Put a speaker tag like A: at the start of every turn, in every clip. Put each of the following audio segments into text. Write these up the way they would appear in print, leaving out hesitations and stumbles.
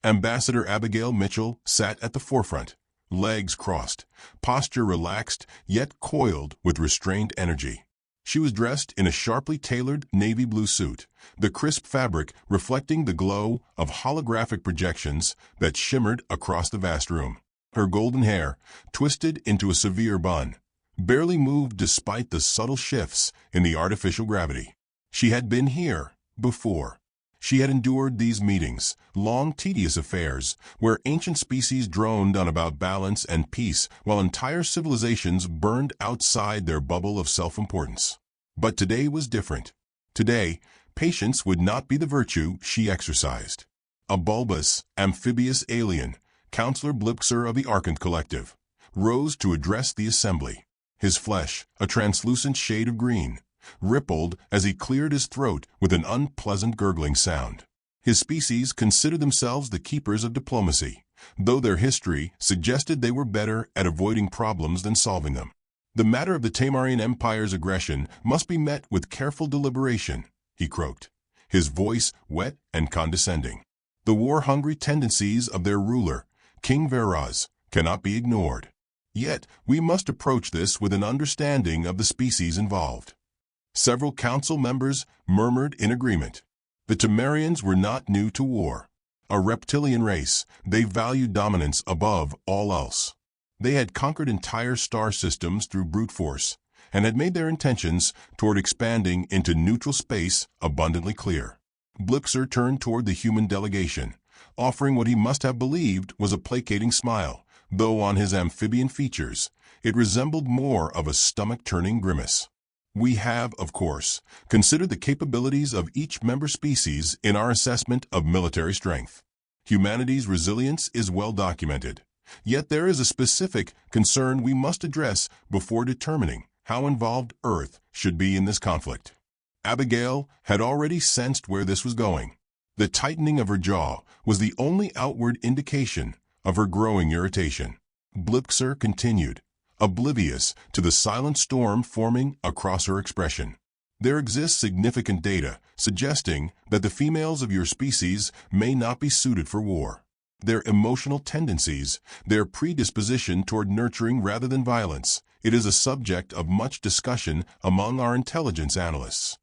A: Ambassador Abigail Mitchell sat at the forefront, legs crossed, posture relaxed yet coiled with restrained energy. She was dressed in a sharply tailored navy blue suit, the crisp fabric reflecting the glow of holographic projections that shimmered across the vast room. Her golden hair, twisted into a severe bun, barely moved despite the subtle shifts in the artificial gravity. She had been here before. She had endured these meetings, long, tedious affairs, where ancient species droned on about balance and peace while entire civilizations burned outside their bubble of self-importance. But today was different. Today, patience would not be the virtue she exercised. A bulbous, amphibious alien, Counselor Blipser of the Archant Collective, rose to address the assembly. His flesh, a translucent shade of green, rippled as he cleared his throat with an unpleasant gurgling sound. His species considered themselves the keepers of diplomacy, though their history suggested they were better at avoiding problems than solving them. The matter of the Tamarian Empire's aggression must be met with careful deliberation, he croaked, his voice wet and condescending. The war-hungry tendencies of their ruler, King Veraz, cannot be ignored. Yet we must approach this with an understanding of the species involved. Several council members murmured in agreement. The Tamarians were not new to war. A reptilian race, they valued dominance above all else. They had conquered entire star systems through brute force, and had made their intentions toward expanding into neutral space abundantly clear. Blipser turned toward the human delegation, offering what he must have believed was a placating smile, though on his amphibian features it resembled more of a stomach-turning grimace. We have, of course, considered the capabilities of each member species in our assessment of military strength. Humanity's resilience is well documented, yet there is a specific concern we must address before determining how involved Earth should be in this conflict. Abigail had already sensed where this was going. The tightening of her jaw was the only outward indication of her growing irritation. Blipser continued, oblivious to the silent storm forming across her expression. There exists significant data suggesting that the females of your species may not be suited for war. Their emotional tendencies, their predisposition toward nurturing rather than violence, it is a subject of much discussion among our intelligence analysts.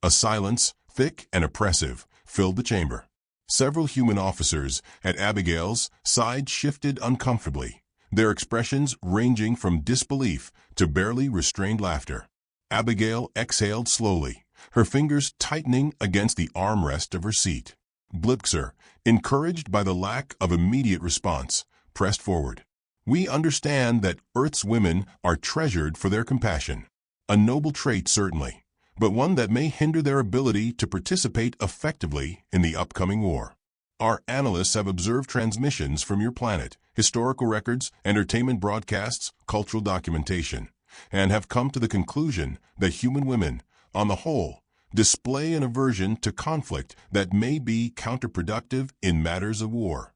A: A silence, thick and oppressive, filled the chamber. Several human officers at Abigail's side shifted uncomfortably, their expressions ranging from disbelief to barely restrained laughter. Abigail exhaled slowly, her fingers tightening against the armrest of her seat. Blipser, encouraged by the lack of immediate response, pressed forward. We understand that Earth's women are treasured for their compassion. A noble trait, certainly, but one that may hinder their ability to participate effectively in the upcoming war. Our analysts have observed transmissions from your planet, historical records, entertainment broadcasts, cultural documentation, and have come to the conclusion that human women, on the whole, display an aversion to conflict that may be counterproductive in matters of war.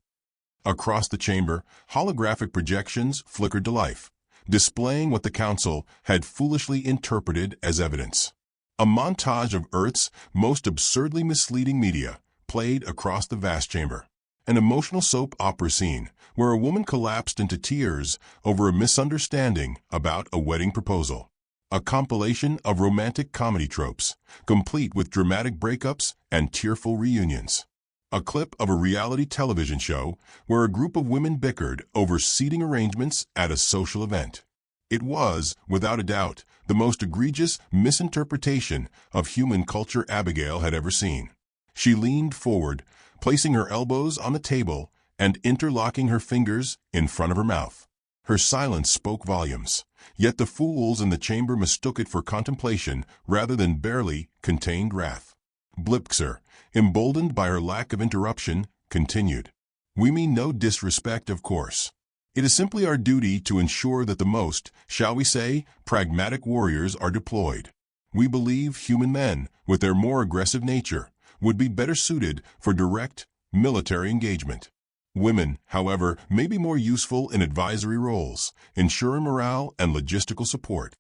A: Across the chamber, holographic projections flickered to life, displaying what the Council had foolishly interpreted as evidence. A montage of Earth's most absurdly misleading media played across the vast chamber. An emotional soap opera scene where a woman collapsed into tears over a misunderstanding about a wedding proposal. A compilation of romantic comedy tropes, complete with dramatic breakups and tearful reunions. A clip of a reality television show where a group of women bickered over seating arrangements at a social event. It was, without a doubt, the most egregious misinterpretation of human culture Abigail had ever seen. She leaned forward, placing her elbows on the table and interlocking her fingers in front of her mouth. Her silence spoke volumes, yet the fools in the chamber mistook it for contemplation rather than barely contained wrath. Blipser, emboldened by her lack of interruption, continued. We mean no disrespect, of course. It is simply our duty to ensure that the most, shall we say, pragmatic warriors are deployed. We believe human men, with their more aggressive nature, would be better suited for direct military engagement. Women, however, may be more useful in advisory roles, ensuring morale and logistical support.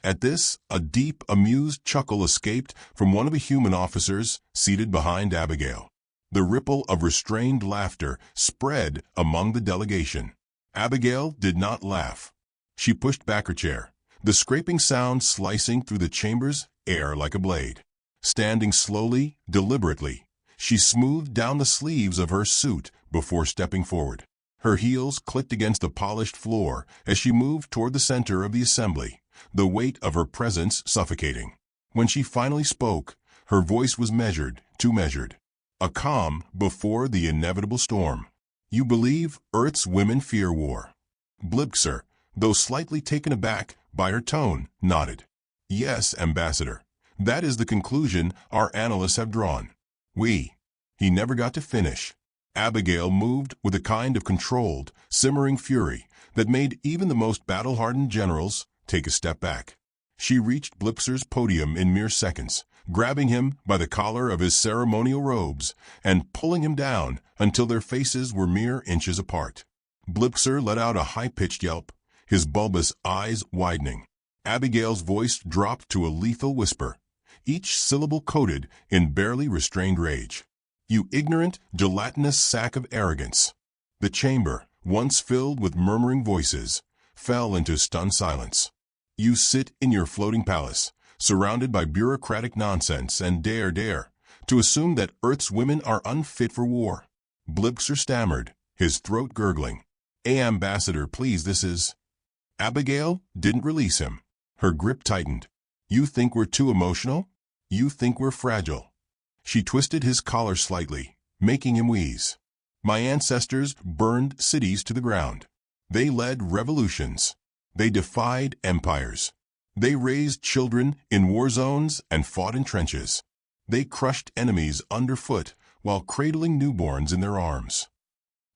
A: At this, a deep, amused chuckle escaped from one of the human officers seated behind Abigail. The ripple of restrained laughter spread among the delegation. Abigail did not laugh. She pushed back her chair, the scraping sound slicing through the chamber's air like a blade. Standing slowly, deliberately, she smoothed down the sleeves of her suit before stepping forward. Her heels clicked against the polished floor as she moved toward the center of the assembly, the weight of her presence suffocating. When she finally spoke, her voice was measured, too measured. A calm before the inevitable storm. You believe Earth's women fear war? Blipxer, though slightly taken aback by her tone, nodded. Yes, Ambassador. That is the conclusion our analysts have drawn. He never got to finish. Abigail moved with a kind of controlled, simmering fury that made even the most battle-hardened generals take a step back. She reached Blipxer's podium in mere seconds, grabbing him by the collar of his ceremonial robes and pulling him down until their faces were mere inches apart. Blipxer let out a high-pitched yelp, his bulbous eyes widening. Abigail's voice dropped to a lethal whisper, each syllable coated in barely restrained rage. You ignorant, gelatinous sack of arrogance. The chamber, once filled with murmuring voices, fell into stunned silence. You sit in your floating palace, surrounded by bureaucratic nonsense, and dare to assume that Earth's women are unfit for war. Blipxer stammered, his throat gurgling. Ambassador, please, this is... Abigail didn't release him. Her grip tightened. You think we're too emotional? You think we're fragile? She twisted his collar slightly, making him wheeze. My ancestors burned cities to the ground. They led revolutions. They defied empires. They raised children in war zones and fought in trenches. They crushed enemies underfoot while cradling newborns in their arms.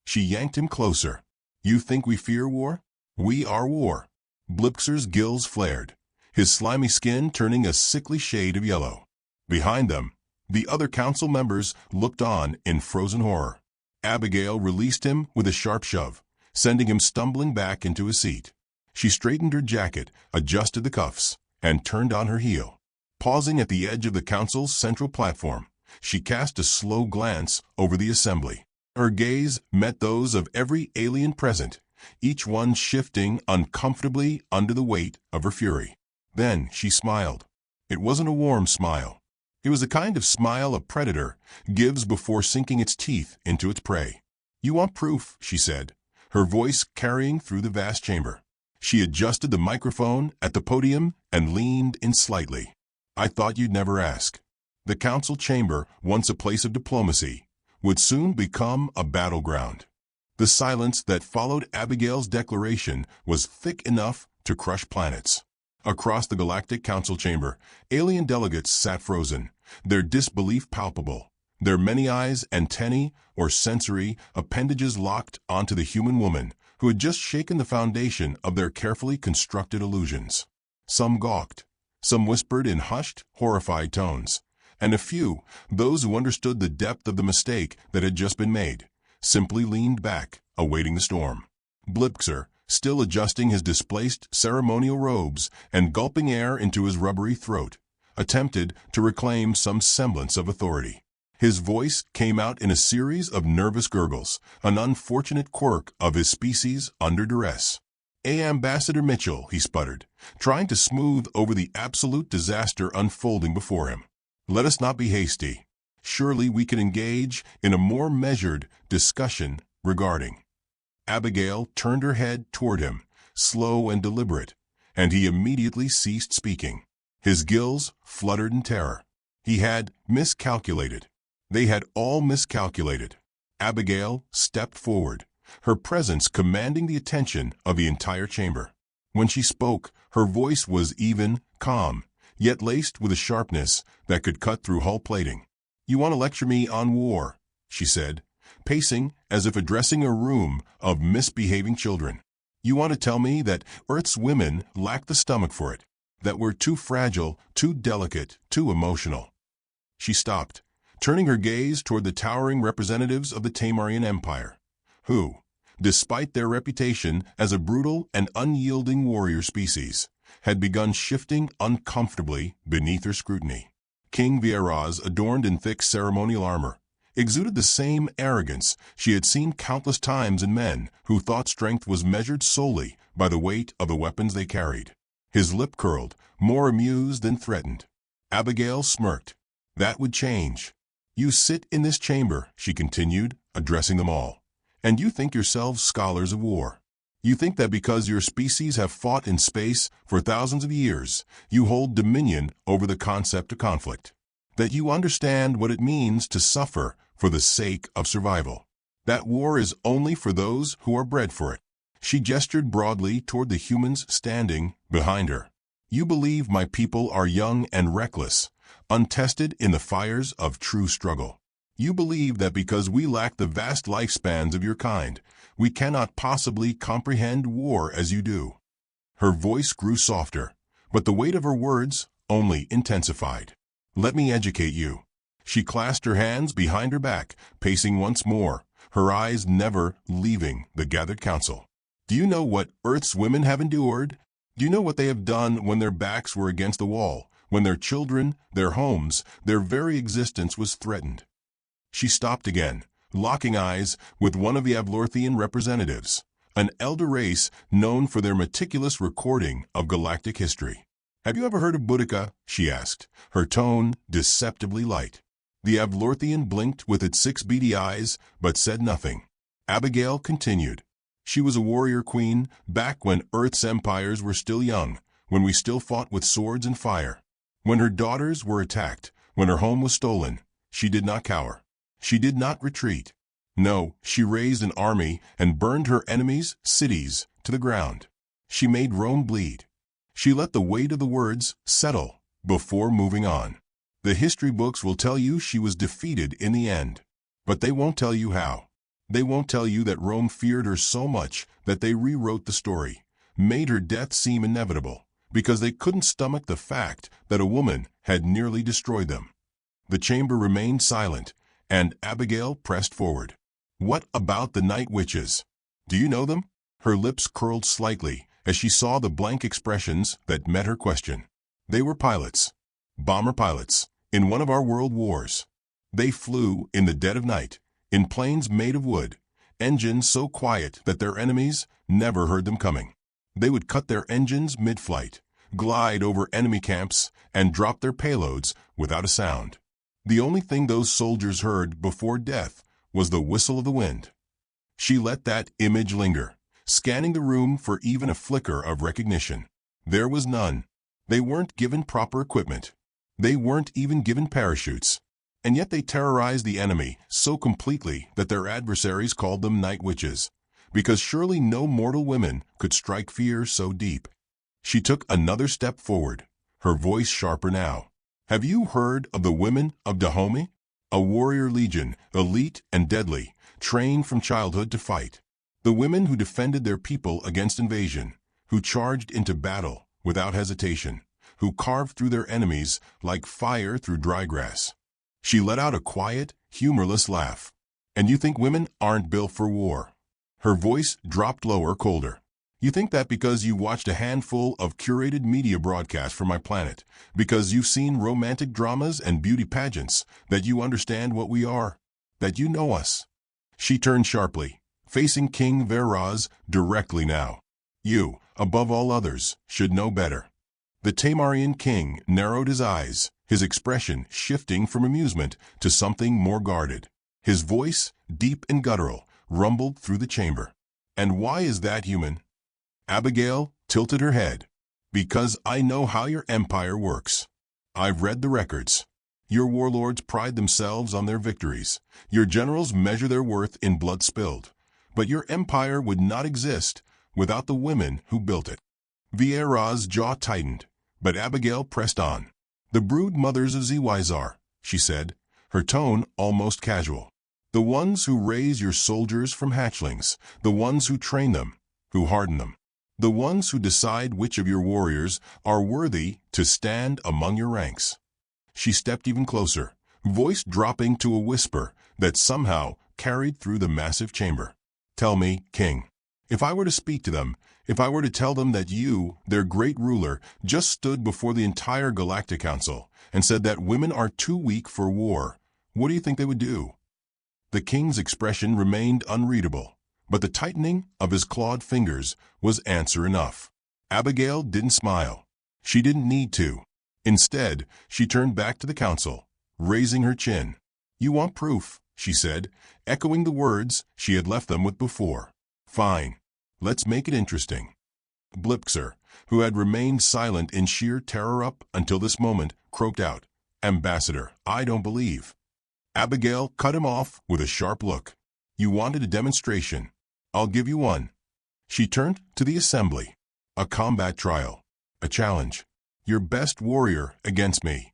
A: She yanked him closer. You think we fear war? We are war. Blipxer's gills flared, his slimy skin turning a sickly shade of yellow. Behind them, the other council members looked on in frozen horror. Abigail released him with a sharp shove, sending him stumbling back into his seat. She straightened her jacket, adjusted the cuffs, and turned on her heel. Pausing at the edge of the council's central platform, she cast a slow glance over the assembly. Her gaze met those of every alien present, each one shifting uncomfortably under the weight of her fury. Then she smiled. It wasn't a warm smile. It was the kind of smile a predator gives before sinking its teeth into its prey. You want proof, she said, her voice carrying through the vast chamber. She adjusted the microphone at the podium and leaned in slightly. I thought you'd never ask. The council chamber, once a place of diplomacy, would soon become a battleground. The silence that followed Abigail's declaration was thick enough to crush planets. Across the Galactic Council chamber, alien delegates sat frozen, their disbelief palpable, their many eyes, antennae, or sensory appendages locked onto the human woman who had just shaken the foundation of their carefully constructed illusions. Some gawked, some whispered in hushed, horrified tones, and a few, those who understood the depth of the mistake that had just been made, simply leaned back, awaiting the storm. Blipxer, still adjusting his displaced ceremonial robes and gulping air into his rubbery throat, attempted to reclaim some semblance of authority. His voice came out in a series of nervous gurgles, an unfortunate quirk of his species under duress. Ambassador Mitchell, he sputtered, trying to smooth over the absolute disaster unfolding before him. Let us not be hasty. Surely we can engage in a more measured discussion regarding. Abigail turned her head toward him, slow and deliberate, and he immediately ceased speaking. His gills fluttered in terror. He had miscalculated. They had all miscalculated. Abigail stepped forward, her presence commanding the attention of the entire chamber. When she spoke, her voice was even, calm, yet laced with a sharpness that could cut through hull plating. You want to lecture me on war, she said, pacing as if addressing a room of misbehaving children. You want to tell me that Earth's women lack the stomach for it, that we're too fragile, too delicate, too emotional. She stopped, turning her gaze toward the towering representatives of the Tamarian Empire, who, despite their reputation as a brutal and unyielding warrior species, had begun shifting uncomfortably beneath her scrutiny. King Vieraz, adorned in thick ceremonial armor, exuded the same arrogance she had seen countless times in men who thought strength was measured solely by the weight of the weapons they carried. His lip curled, more amused than threatened. Abigail smirked. That would change. You sit in this chamber, she continued, addressing them all, and you think yourselves scholars of war. You think that because your species have fought in space for thousands of years, you hold dominion over the concept of conflict. That you understand what it means to suffer for the sake of survival. That war is only for those who are bred for it. She gestured broadly toward the humans standing behind her. You believe my people are young and reckless, untested in the fires of true struggle. You believe that because we lack the vast lifespans of your kind, we cannot possibly comprehend war as you do. Her voice grew softer, but the weight of her words only intensified. Let me educate you. She clasped her hands behind her back, pacing once more, her eyes never leaving the gathered council. Do you know what Earth's women have endured? Do you know what they have done when their backs were against the wall, when their children, their homes, their very existence was threatened? She stopped again, locking eyes with one of the Avlorthian representatives, an elder race known for their meticulous recording of galactic history. Have you ever heard of Boudica? She asked, her tone deceptively light. The Avlorthian blinked with its 6 beady eyes, but said nothing. Abigail continued. She was a warrior queen back when Earth's empires were still young, when we still fought with swords and fire. When her daughters were attacked, when her home was stolen, she did not cower. She did not retreat. No, she raised an army and burned her enemies' cities to the ground. She made Rome bleed. She let the weight of the words settle before moving on. The history books will tell you she was defeated in the end, but they won't tell you how. They won't tell you that Rome feared her so much that they rewrote the story, made her death seem inevitable, because they couldn't stomach the fact that a woman had nearly destroyed them. The chamber remained silent, and Abigail pressed forward. What about the night witches? Do you know them? Her lips curled slightly as she saw the blank expressions that met her question. They were pilots, bomber pilots, in one of our world wars. They flew in the dead of night, in planes made of wood, engines so quiet that their enemies never heard them coming. They would cut their engines mid-flight, glide over enemy camps, and drop their payloads without a sound. The only thing those soldiers heard before death was the whistle of the wind. She let that image linger, scanning the room for even a flicker of recognition. There was none. They weren't given proper equipment. They weren't even given parachutes. And yet they terrorized the enemy so completely that their adversaries called them night witches, because surely no mortal women could strike fear so deep. She took another step forward, her voice sharper now. Have you heard of the women of Dahomey? A warrior legion, elite and deadly, trained from childhood to fight. The women who defended their people against invasion, who charged into battle without hesitation, who carved through their enemies like fire through dry grass. She let out a quiet, humorless laugh. And you think women aren't built for war? Her voice dropped lower, colder. You think that because you watched a handful of curated media broadcasts from my planet, because you've seen romantic dramas and beauty pageants, that you understand what we are, that you know us. She turned sharply, facing King Veraz directly now. You, above all others, should know better. The Tamarian king narrowed his eyes, his expression shifting from amusement to something more guarded. His voice, deep and guttural, rumbled through the chamber. And why is that, human? Abigail tilted her head. Because I know how your empire works. I've read the records. Your warlords pride themselves on their victories. Your generals measure their worth in blood spilled. But your empire would not exist without the women who built it. Vieira's jaw tightened, but Abigail pressed on. The brood mothers of Zyzar, she said, her tone almost casual. The ones who raise your soldiers from hatchlings, the ones who train them, who harden them. The ones who decide which of your warriors are worthy to stand among your ranks. She stepped even closer, voice dropping to a whisper that somehow carried through the massive chamber. Tell me, King, if I were to speak to them, if I were to tell them that you, their great ruler, just stood before the entire Galactic Council and said that women are too weak for war, what do you think they would do? The king's expression remained unreadable, but the tightening of his clawed fingers was answer enough. Abigail didn't smile. She didn't need to. Instead, she turned back to the council, raising her chin. "You want proof," she said, echoing the words she had left them with before. "Fine. Let's make it interesting." Blipxer, who had remained silent in sheer terror up until this moment, croaked out, "Ambassador, I don't believe." Abigail cut him off with a sharp look. "You wanted a demonstration. I'll give you one." She turned to the assembly. "A combat trial. A challenge. Your best warrior against me."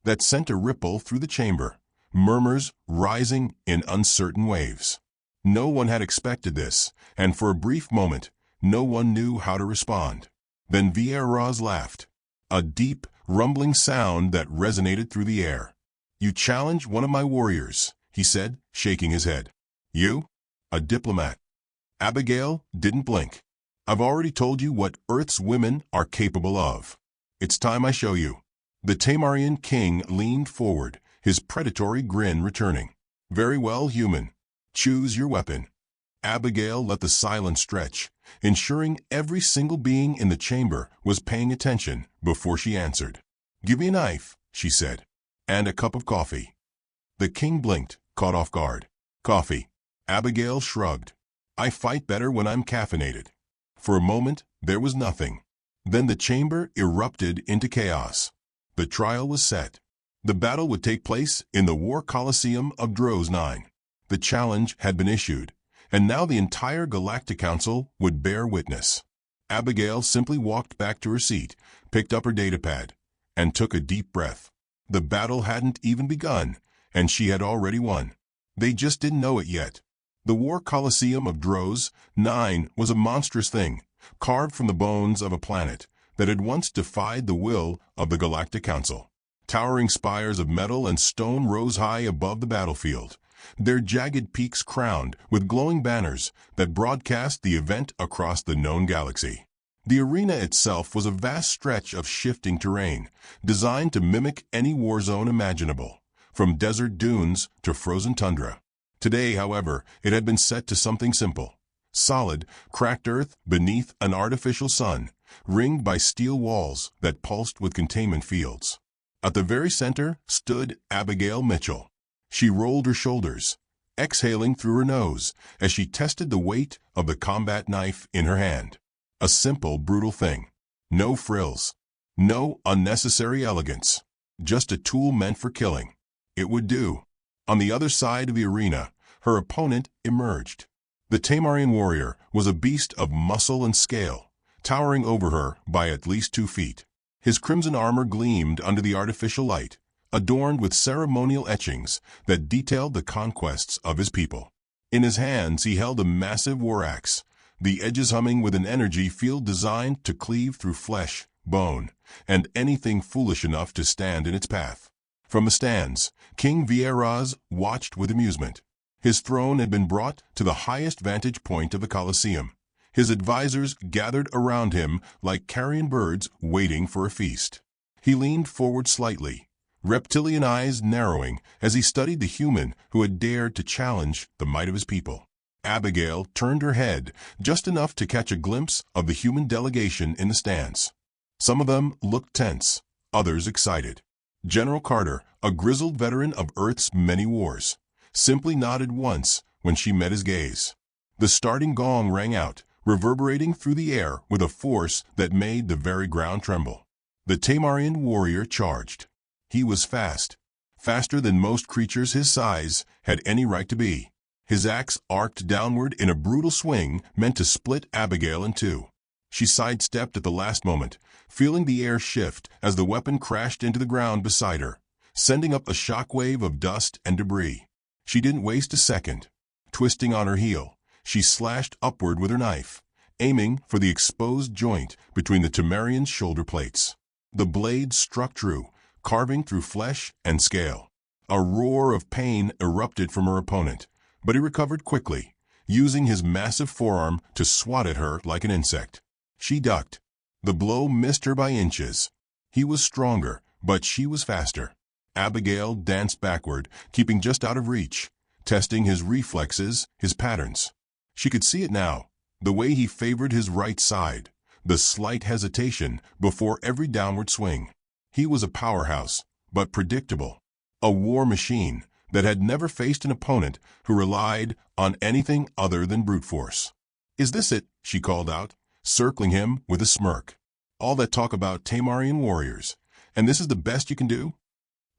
A: That sent a ripple through the chamber, murmurs rising in uncertain waves. No one had expected this, and for a brief moment, no one knew how to respond. Then Vieras laughed, a deep, rumbling sound that resonated through the air. "You challenge one of my warriors," he said, shaking his head. "You? A diplomat?" Abigail didn't blink. "I've already told you what Earth's women are capable of. It's time I show you." The Tamarian king leaned forward, his predatory grin returning. "Very well, human. Choose your weapon." Abigail let the silence stretch, ensuring every single being in the chamber was paying attention before she answered. "Give me a knife," she said, "and a cup of coffee." The king blinked, caught off guard. "Coffee." Abigail shrugged. "I fight better when I'm caffeinated." For a moment, there was nothing. Then the chamber erupted into chaos. The trial was set. The battle would take place in the War Coliseum of Dros 9. The challenge had been issued, and now the entire Galactic Council would bear witness. Abigail simply walked back to her seat, picked up her datapad, and took a deep breath. The battle hadn't even begun, and she had already won. They just didn't know it yet. The War Coliseum of Dros 9 was a monstrous thing, carved from the bones of a planet that had once defied the will of the Galactic Council. Towering spires of metal and stone rose high above the battlefield, their jagged peaks crowned with glowing banners that broadcast the event across the known galaxy. The arena itself was a vast stretch of shifting terrain, designed to mimic any war zone imaginable, from desert dunes to frozen tundra. Today, however, it had been set to something simple. Solid, cracked earth beneath an artificial sun, ringed by steel walls that pulsed with containment fields. At the very center stood Abigail Mitchell. She rolled her shoulders, exhaling through her nose as she tested the weight of the combat knife in her hand. A simple, brutal thing. No frills. No unnecessary elegance. Just a tool meant for killing. It would do. On the other side of the arena, her opponent emerged. The Tamarian warrior was a beast of muscle and scale, towering over her by at least 2 feet. His crimson armor gleamed under the artificial light, adorned with ceremonial etchings that detailed the conquests of his people. In his hands he held a massive war axe, the edges humming with an energy field designed to cleave through flesh, bone, and anything foolish enough to stand in its path. From the stands, King Vieras watched with amusement. His throne had been brought to the highest vantage point of the Colosseum. His advisors gathered around him like carrion birds waiting for a feast. He leaned forward slightly, reptilian eyes narrowing as he studied the human who had dared to challenge the might of his people. Abigail turned her head just enough to catch a glimpse of the human delegation in the stands. Some of them looked tense, others excited. General Carter, a grizzled veteran of Earth's many wars, simply nodded once when she met his gaze. The starting gong rang out, reverberating through the air with a force that made the very ground tremble. The Tamarian warrior charged. He was fast, faster than most creatures his size had any right to be. His axe arced downward in a brutal swing meant to split Abigail in two. She sidestepped at the last moment, feeling the air shift as the weapon crashed into the ground beside her, sending up a shockwave of dust and debris. She didn't waste a second. Twisting on her heel, she slashed upward with her knife, aiming for the exposed joint between the Tamarian's shoulder plates. The blade struck true, carving through flesh and scale. A roar of pain erupted from her opponent, but he recovered quickly, using his massive forearm to swat at her like an insect. She ducked. The blow missed her by inches. He was stronger, but she was faster. Abigail danced backward, keeping just out of reach, testing his reflexes, his patterns. She could see it now, the way he favored his right side, the slight hesitation before every downward swing. He was a powerhouse, but predictable. A war machine that had never faced an opponent who relied on anything other than brute force. "Is this it?" she called out, circling him with a smirk. "All that talk about Tamarian warriors, and this is the best you can do?"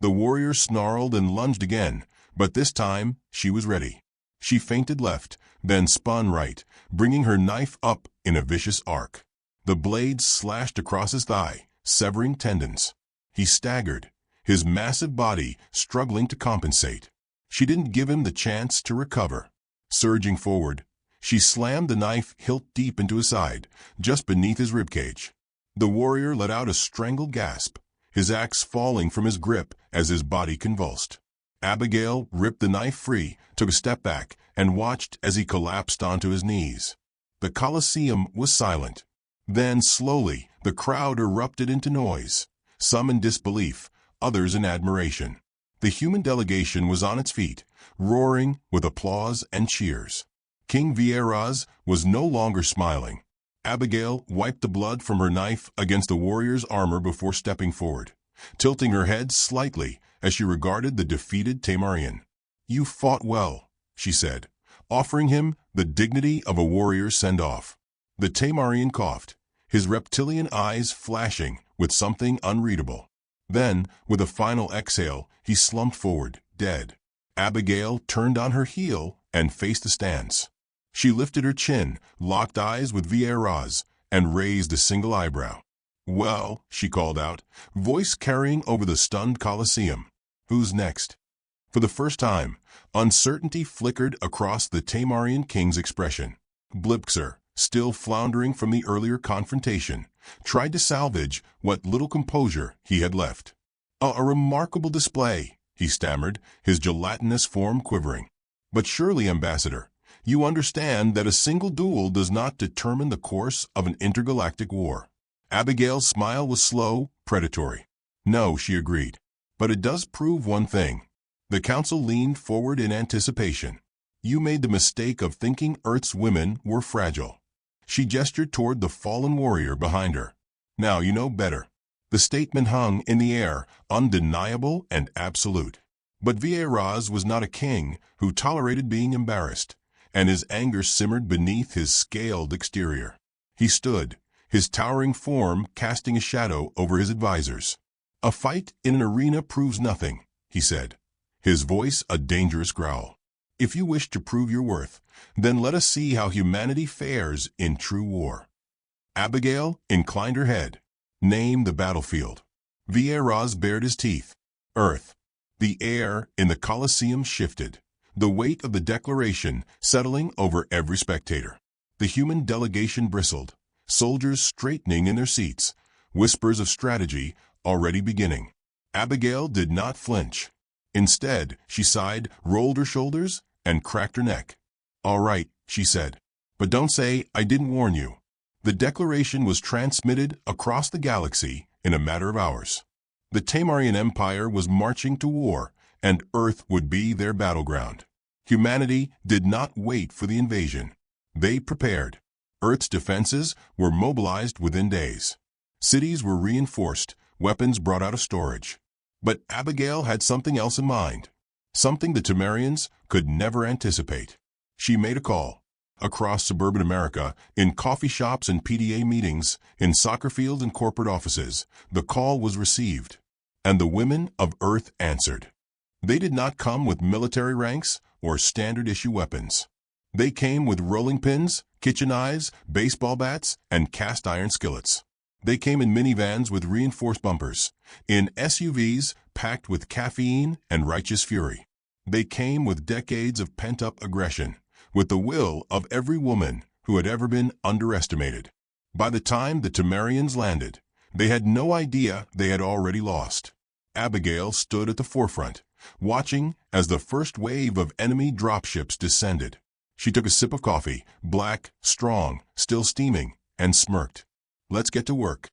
A: The warrior snarled and lunged again, but this time she was ready. She feinted left, then spun right, bringing her knife up in a vicious arc. The blade slashed across his thigh, severing tendons. He staggered, his massive body struggling to compensate. She didn't give him the chance to recover. Surging forward, she slammed the knife hilt deep into his side, just beneath his ribcage. The warrior let out a strangled gasp, his axe falling from his grip as his body convulsed. Abigail ripped the knife free, took a step back, and watched as he collapsed onto his knees. The Colosseum was silent. Then, slowly, the crowd erupted into noise, some in disbelief, others in admiration. The human delegation was on its feet, roaring with applause and cheers. King Vieras was no longer smiling. Abigail wiped the blood from her knife against the warrior's armor before stepping forward, tilting her head slightly as she regarded the defeated Tamarian. "You fought well," she said, offering him the dignity of a warrior's send-off. The Tamarian coughed, his reptilian eyes flashing with something unreadable. Then, with a final exhale, he slumped forward, dead. Abigail turned on her heel and faced the stands. She lifted her chin, locked eyes with Vieras, and raised a single eyebrow. "Well," she called out, voice carrying over the stunned Colosseum. "Who's next?" For the first time, uncertainty flickered across the Tamarian king's expression. Blipxer, still floundering from the earlier confrontation, tried to salvage what little composure he had left. A remarkable display," he stammered, his gelatinous form quivering. "But surely, Ambassador, you understand that a single duel does not determine the course of an intergalactic war." Abigail's smile was slow, predatory. "No," she agreed. "But it does prove one thing." The council leaned forward in anticipation. "You made the mistake of thinking Earth's women were fragile." She gestured toward the fallen warrior behind her. "Now you know better." The statement hung in the air, undeniable and absolute. But Vieras was not a king who tolerated being embarrassed, and his anger simmered beneath his scaled exterior. He stood, his towering form casting a shadow over his advisors. "A fight in an arena proves nothing," he said, his voice a dangerous growl. "If you wish to prove your worth, then let us see how humanity fares in true war." Abigail inclined her head. "Name the battlefield." Vieras bared his teeth. "Earth." The air in the Colosseum shifted, the weight of the declaration settling over every spectator. The human delegation bristled, soldiers straightening in their seats, whispers of strategy already beginning. Abigail did not flinch. Instead, she sighed, rolled her shoulders, and cracked her neck. "All right," she said. "But don't say I didn't warn you." The declaration was transmitted across the galaxy in a matter of hours. The Tamarian Empire was marching to war, and Earth would be their battleground. Humanity did not wait for the invasion. They prepared. Earth's defenses were mobilized within days. Cities were reinforced, weapons brought out of storage. But Abigail had something else in mind, something the Tamarians could never anticipate. She made a call. Across suburban America, in coffee shops and PDA meetings, in soccer fields and corporate offices, the call was received, and the women of Earth answered. They did not come with military ranks or standard-issue weapons. They came with rolling pins, kitchen knives, baseball bats, and cast-iron skillets. They came in minivans with reinforced bumpers, in SUVs packed with caffeine and righteous fury. They came with decades of pent-up aggression, with the will of every woman who had ever been underestimated. By the time the Tamarians landed, they had no idea they had already lost. Abigail stood at the forefront, watching as the first wave of enemy dropships descended. She took a sip of coffee, black, strong, still steaming, and smirked. "Let's get to work."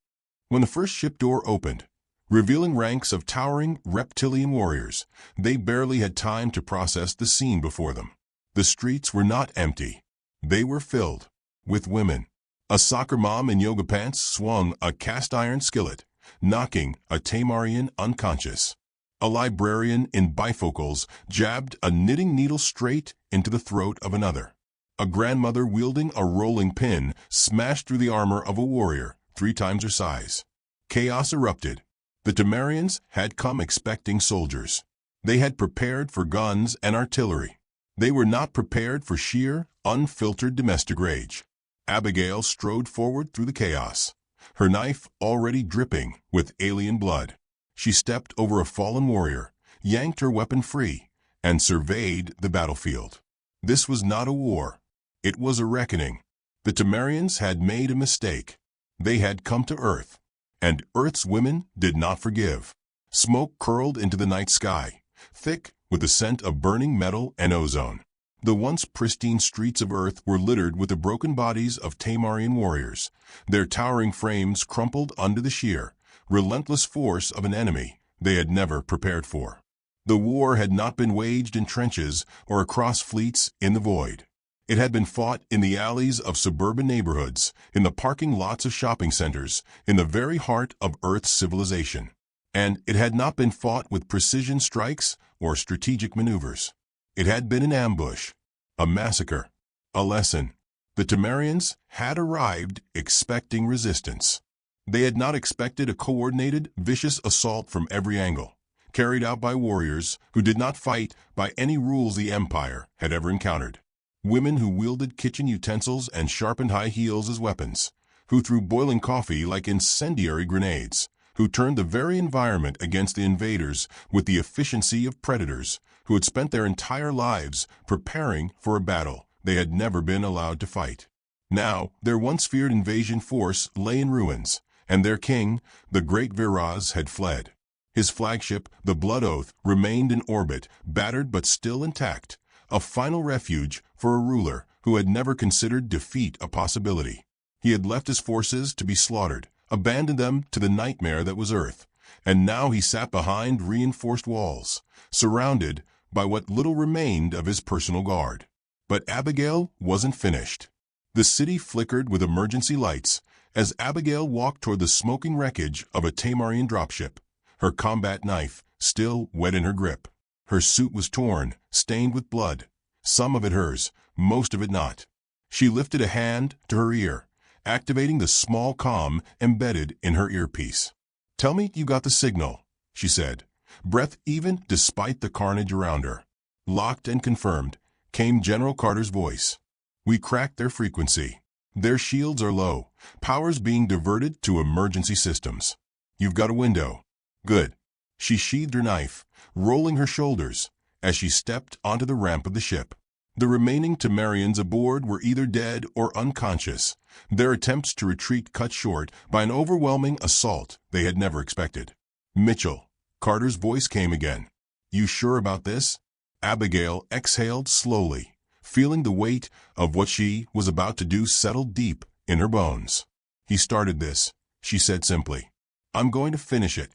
A: When the first ship door opened, revealing ranks of towering reptilian warriors. They barely had time to process the scene before them. The streets were not empty. They were filled with women. A soccer mom in yoga pants swung a cast-iron skillet, knocking a Tamarian unconscious. A librarian in bifocals jabbed a knitting needle straight into the throat of another. A grandmother wielding a rolling pin smashed through the armor of a warrior 3 times her size. Chaos erupted. The Tamarians had come expecting soldiers. They had prepared for guns and artillery. They were not prepared for sheer, unfiltered domestic rage. Abigail strode forward through the chaos, her knife already dripping with alien blood. She stepped over a fallen warrior, yanked her weapon free, and surveyed the battlefield. This was not a war. It was a reckoning. The Tamarians had made a mistake. They had come to Earth, and Earth's women did not forgive. Smoke curled into the night sky, thick with the scent of burning metal and ozone. The once pristine streets of Earth were littered with the broken bodies of Tamarian warriors, their towering frames crumpled under the sheer, relentless force of an enemy they had never prepared for. The war had not been waged in trenches or across fleets in the void. It had been fought in the alleys of suburban neighborhoods, in the parking lots of shopping centers, in the very heart of Earth's civilization. And it had not been fought with precision strikes or strategic maneuvers. It had been an ambush, a massacre, a lesson. The Tamarians had arrived expecting resistance. They had not expected a coordinated, vicious assault from every angle, carried out by warriors who did not fight by any rules the Empire had ever encountered. Women who wielded kitchen utensils and sharpened high heels as weapons, who threw boiling coffee like incendiary grenades, who turned the very environment against the invaders with the efficiency of predators, who had spent their entire lives preparing for a battle they had never been allowed to fight. Now, their once feared invasion force lay in ruins, and their king, the great Viraz, had fled. His flagship, the Blood Oath, remained in orbit, battered but still intact, a final refuge for a ruler who had never considered defeat a possibility. He had left his forces to be slaughtered, abandoned them to the nightmare that was Earth, and now he sat behind reinforced walls, surrounded by what little remained of his personal guard. But Abigail wasn't finished. The city flickered with emergency lights as Abigail walked toward the smoking wreckage of a Tamarian dropship, her combat knife still wet in her grip. Her suit was torn, stained with blood, some of it hers, most of it not. She lifted a hand to her ear, activating the small comm embedded in her earpiece. "Tell me you got the signal," she said, breath even despite the carnage around her. Locked and confirmed came General Carter's voice. "We cracked their frequency. Their shields are low, powers being diverted to emergency systems. You've got a window." "Good." She sheathed her knife, rolling her shoulders as she stepped onto the ramp of the ship. The remaining Tamarians aboard were either dead or unconscious, their attempts to retreat cut short by an overwhelming assault they had never expected. "Mitchell," Carter's voice came again. "You sure about this?" Abigail exhaled slowly, feeling the weight of what she was about to do settle deep in her bones. "He started this," she said simply. "I'm going to finish it."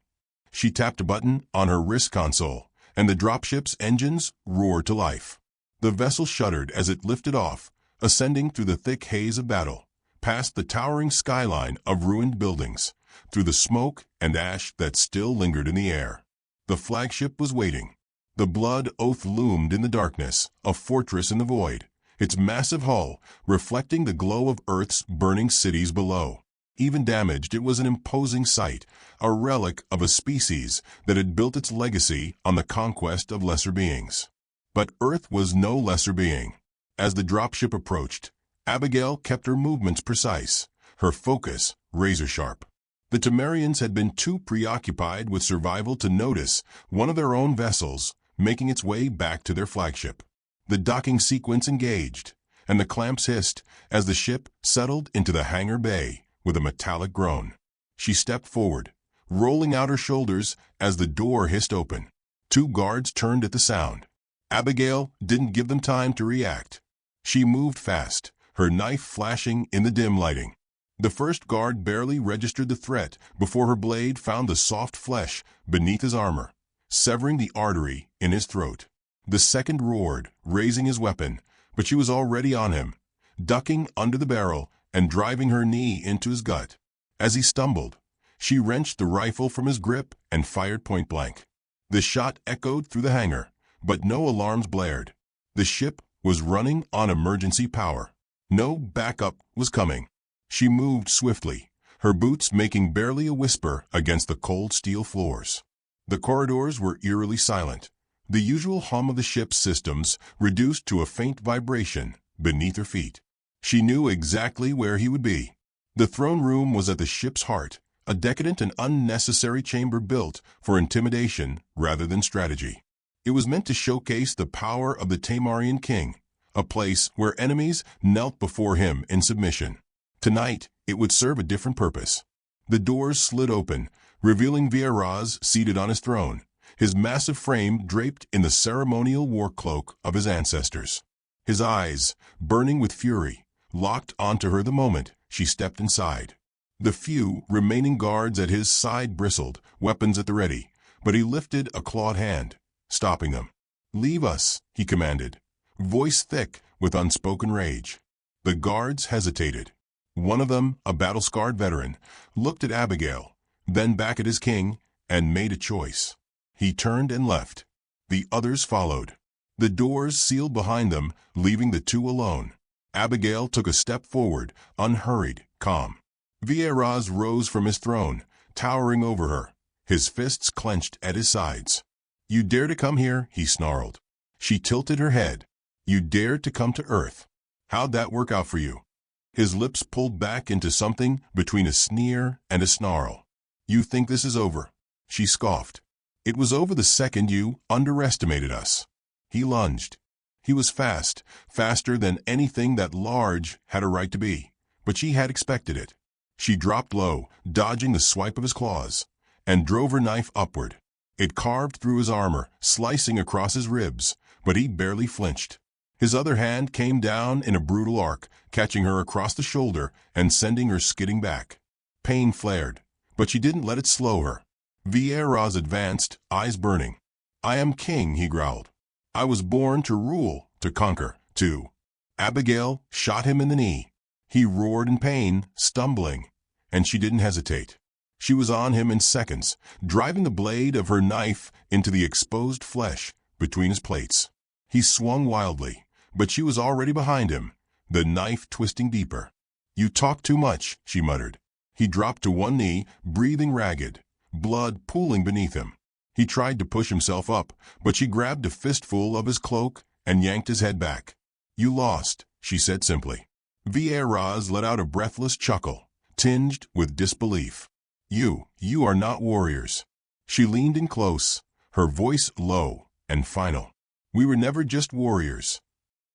A: She tapped a button on her wrist console, and the dropship's engines roared to life. The vessel shuddered as it lifted off, ascending through the thick haze of battle, past the towering skyline of ruined buildings, through the smoke and ash that still lingered in the air. The flagship was waiting. The Blood Oath loomed in the darkness, a fortress in the void, its massive hull reflecting the glow of Earth's burning cities below. Even damaged, it was an imposing sight, a relic of a species that had built its legacy on the conquest of lesser beings. But Earth was no lesser being. As the dropship approached, Abigail kept her movements precise, her focus razor-sharp. The Tamarians had been too preoccupied with survival to notice one of their own vessels making its way back to their flagship. The docking sequence engaged, and the clamps hissed as the ship settled into the hangar bay with a metallic groan. She stepped forward, rolling out her shoulders as the door hissed open. 2 guards turned at the sound. Abigail didn't give them time to react. She moved fast, her knife flashing in the dim lighting. The first guard barely registered the threat before her blade found the soft flesh beneath his armor, severing the artery in his throat. The second roared, raising his weapon, but she was already on him, ducking under the barrel and driving her knee into his gut. As he stumbled, she wrenched the rifle from his grip and fired point blank. The shot echoed through the hangar, but no alarms blared. The ship was running on emergency power. No backup was coming. She moved swiftly, her boots making barely a whisper against the cold steel floors. The corridors were eerily silent, the usual hum of the ship's systems reduced to a faint vibration beneath her feet. She knew exactly where he would be. The throne room was at the ship's heart, a decadent and unnecessary chamber built for intimidation rather than strategy. It was meant to showcase the power of the Tamarian king, a place where enemies knelt before him in submission. Tonight, it would serve a different purpose. The doors slid open, revealing Vieraz seated on his throne, his massive frame draped in the ceremonial war cloak of his ancestors. His eyes, burning with fury, locked onto her the moment she stepped inside. The few remaining guards at his side bristled, weapons at the ready, but he lifted a clawed hand, stopping them. "Leave us," he commanded, voice thick with unspoken rage. The guards hesitated. One of them, a battle-scarred veteran, looked at Abigail, then back at his king, and made a choice. He turned and left. The others followed. The doors sealed behind them, leaving the two alone. Abigail took a step forward, unhurried, calm. Vieraz rose from his throne, towering over her, his fists clenched at his sides. "You dare to come here?" he snarled. She tilted her head. "You dared to come to Earth. How'd that work out for you?" His lips pulled back into something between a sneer and a snarl. "You think this is over?" She scoffed. "It was over the second you underestimated us." He lunged. He was fast, faster than anything that large had a right to be, but she had expected it. She dropped low, dodging the swipe of his claws, and drove her knife upward. It carved through his armor, slicing across his ribs, but he barely flinched. His other hand came down in a brutal arc, catching her across the shoulder and sending her skidding back. Pain flared, but she didn't let it slow her. Vieraz advanced, eyes burning. "I am king," he growled. "I was born to rule, to conquer, to—" Abigail shot him in the knee. He roared in pain, stumbling, and she didn't hesitate. She was on him in seconds, driving the blade of her knife into the exposed flesh between his plates. He swung wildly, but she was already behind him, the knife twisting deeper. "You talk too much," she muttered. He dropped to one knee, breathing ragged, blood pooling beneath him. He tried to push himself up, but she grabbed a fistful of his cloak and yanked his head back. "You lost," she said simply. Vieraz let out a breathless chuckle, tinged with disbelief. You are not warriors." She leaned in close, her voice low and final. "We were never just warriors."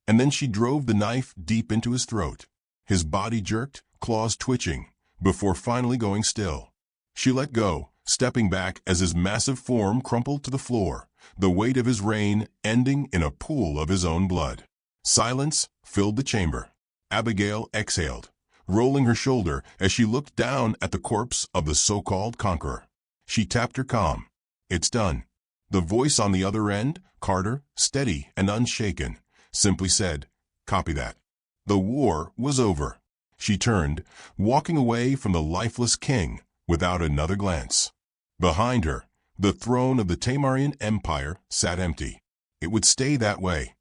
A: And then she drove the knife deep into his throat. His body jerked, claws twitching, before finally going still. She let go, stepping back as his massive form crumpled to the floor, the weight of his reign ending in a pool of his own blood. Silence filled the chamber. Abigail exhaled, rolling her shoulder as she looked down at the corpse of the so-called conqueror. She tapped her calm. "It's done." The voice on the other end, Carter, steady and unshaken, simply said, "Copy that." The war was over. She turned, walking away from the lifeless king without another glance. Behind her, the throne of the Tamarian Empire sat empty. It would stay that way